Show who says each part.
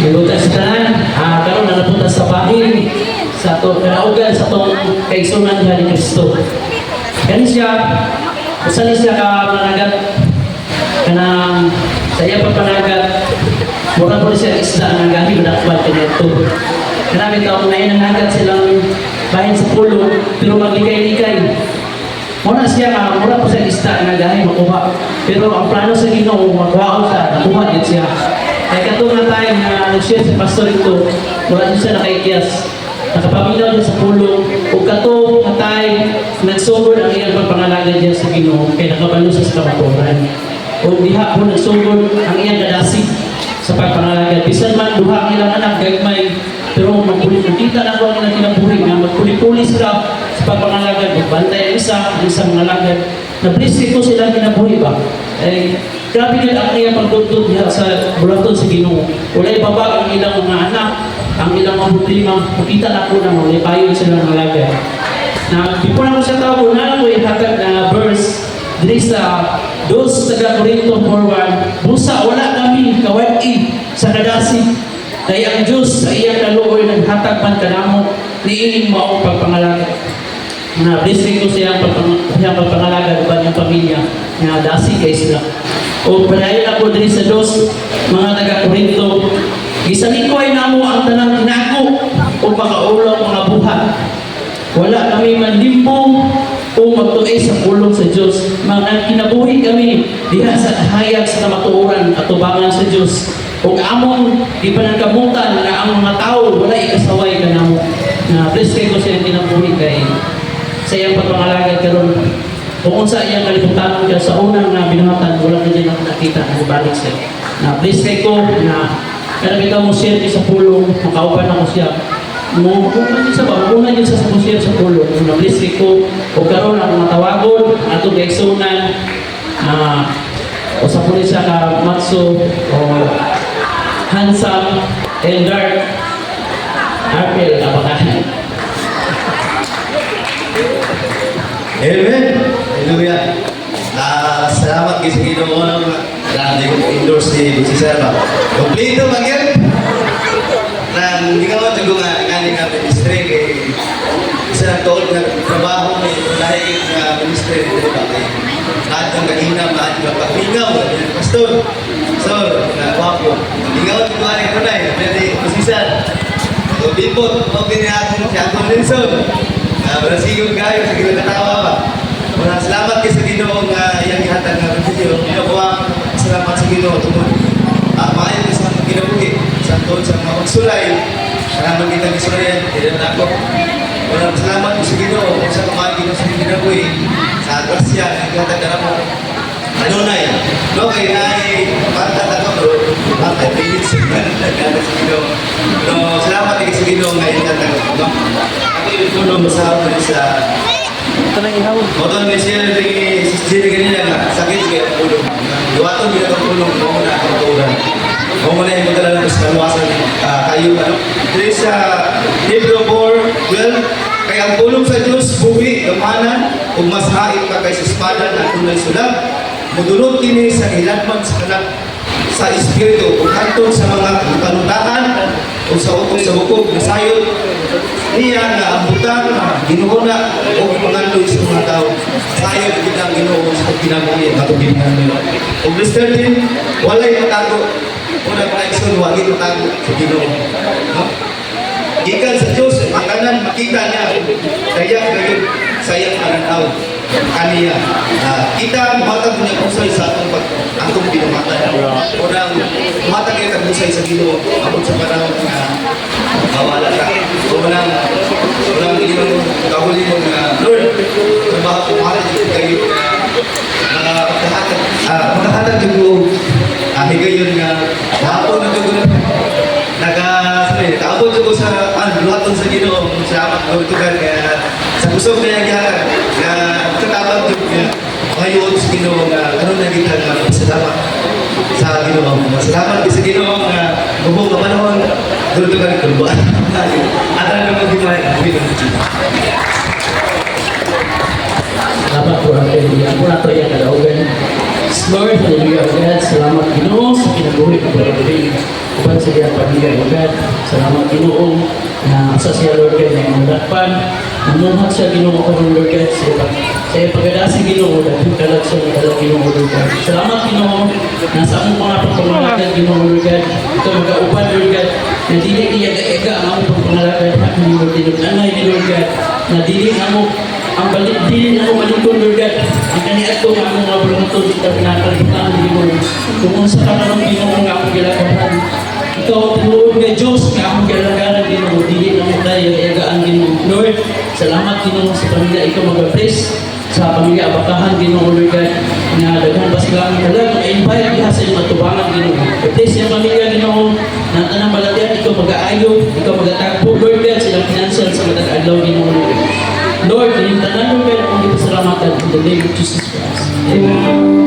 Speaker 1: Ilutan sa tanan, karon na napunta sa bahin sa to kinaugan sa tong kaigsunan ni Kristo. Kani siya usa ni siya ka managat kanang sa iya pagpanagat mura po siya isda nga gahi madakpan kanito. Kanami taong na nangagat silang bahin sa pulo pero maglikay-likay. Muna siya nga mura po siya isda nga gahi makuha. Pero ang plano sa Ginoo magwaon sa nakuha din siya. Kaya katong na time na nag-share si pastor ito, mura din siya nakaikiyas. Nakapaminaw niya sa pulong, o kato na time, nagsugod ang iyang pagpangalaga niya sa Ginoo, kaya nakabalo sa kamaturan. O diha po nagsugod ang iyang kadasig sa pagpangalaga. Bisan man duha ang ilang anak, gagmay, pero magpulit-pulita na ko ang ilang kinabuhi nga, magpuli-puli sila sa pagpangalaga, magbantay ang isang ngalagad. Na-bless ko silang kinabuhi ba? Grabe din ang iyang pagtutut niya sa bulaton sa Ginoo. Walay baba ang ilang mga anak, ang ilang mga problema, makita na po na walay payo silang ngalagad. Na di po na ko siya tawag, na ko ihatag na verse diri sa 2 taga Corinto 4:1, busa wala kami kawai sa kadasi. Kaya ang Diyos sa iyang kaluoy naghatag man kanamo niining mao pagpangalaga. Na blessing ko siyang pagpangalaga uban yung pamilya nga dasi kay sila. O padayon ako diri sa 2 mga taga Corinto, gisalikoy namo ang tanang kinako o makaulaw mga buhat. Wala kami manlimbo o magtuloy sa pulong sa Diyos. Mga kinabuhi kami diha sa hayag sa kamatuoran at tubangan sa Diyos. O among di pa nagkamutan na ang mga tao wala ikasaway ka namo. Na bless kayo ko siya kinabuhi kay sa iyang pagpangalaga karon. Kung sa iyang kalibutan ka sa unang na binuhatan, wala na dyan ako nakita na balik siya. Na bless kayo ko na kanabitaw mo siya sa pulong, makaupan ako siya. Kung ano sa ba, una din sa share sa pulo. Kung na-bless ko, o karoon ang matawagon, atong kaigsunan, o sa pulis siya ka Matso, o handsome, and dark, Apple, kapakahan.
Speaker 2: Amen! Hallelujah! Salamat kayo sa Ginoo ng grande kong endorse ni Sir ba. Kompleto ba yan? Nang hindi ka mo tago nga ngani nga ministry kay isa na tool nga trabaho ni dahil nga ministry dito ba kay lahat ng kahina mahal ka paglingaw pastor na wapo lingaw ito ay ko na pwede posisan o bipot o kiniyakong si Anton Linson Brasigong kayo sa ginatawa ba maraming salamat kayo sa Ginoo nga iyang ihatag nga video ginawa salamat sa Ginoo tungkol maayon sa kinabuhi sa tungkol sa mga magsulay salamat kita kisulayan tidak ako maraming salamat po sa Ginoo kung sa kumagi mo sa kinabuhi sa grasya ang ihatag na mo Adonai no kay nai pantat ako bro pantat pilit sa Ginoo no salamat kayo sa Ginoo nga ihatag no ako yung tulong sa
Speaker 1: Ito na ihaw.
Speaker 2: Motor ni siya rin sisiri ganyan nga sakit kaya tulong. Duwato bila ka tulong mo na ang turan. Mo na yung dala ng kaluwasan kayo ano. Dito sa Hebrew 4:12 kaya ang tulong sa Dios buhi gamanan ug mas hain pa kay sa espada na tunay sulag. Mudulot kini sa hilagman sa kanak sa espiritu ug hantod sa mga kanutaan o sa utok sa bukog na sayod niya nga ang butang Ginoo na o pangandoy sa mga tao sayod kita Ginoo sa kinabuhi matubig namin ug Mr. Din walay matago o nagpaikson wagi matago sa Ginoo no? Gikan sa Diyos makanan makita niya kaya gayon sa iyang pananaw kaniya kita matag niya kusay sa atong binumatan o nang matag niya kusay sa Ginoo abot sa panahon nga mawala ka o nang Ginoo kahuli mo nga Lord trabaho ko mahal kayo makahatag yung higayon nga hapon na ito nakaabot ko sa luhaton sa Ginoo salamat magtugan kaya sa busog na yung na katabang yung ngayon sa Ginoo nga kanon na kita nga salamat sa Ginoo salamat sa Ginoo nga bubong ka panahon tutugan ko at ano naman gimay
Speaker 1: Salamat po ang kaibigan po na ito yung kalaugan. Lord, hallelujah, God, salamat Ginoo sa kinabuhi ko para sa iyang pamilya, Lord God. Salamat, Ginoo, na sa siya, Lord God, na iyong dakpan. Namuhat siya, Ginoo, karon, Lord God, sa iyong pagkadasi, Ginoo, dahil kalag siya ng dalang Ginoo, Lord God. Salamat, Ginoo, na sa among mga pagpamalagad, Ginoo, Lord God. Ito mag-aupan, Lord God, na dili iyaga-iyaga ang among pagpamalagad, at Ginoo, dinunanay, Lord God, na dili ang balik dili na ako malikon, Lord God. Ang kaniat ko nga akong mga bulungan kita pinakalimutan, Ginoo. Kung unsa ka na ng Ginoo nga akong gilagahan. Ikaw, tinuod nga Diyos nga akong gilagahan, Ginoo. Dili na mo tayo iagaan, Ginoo. Lord, salamat, Ginoo, sa pamilya. Ikaw mag-bless sa pamilya Abakahan, Ginoo, Lord God. Nga daghan pa sila ang talag. Na-invite diha sa iyong matubangan, Ginoo. Bless yung pamilya, Ginoo. Na tanang balatian, ikaw mag-aayo, ikaw mag-atagpo, Lord God, silang financial sa matag adlaw, Ginoo, Lord God. Lord, yung tanan mo, pero kung di pasalamatan in the name of Jesus Christ. Amen.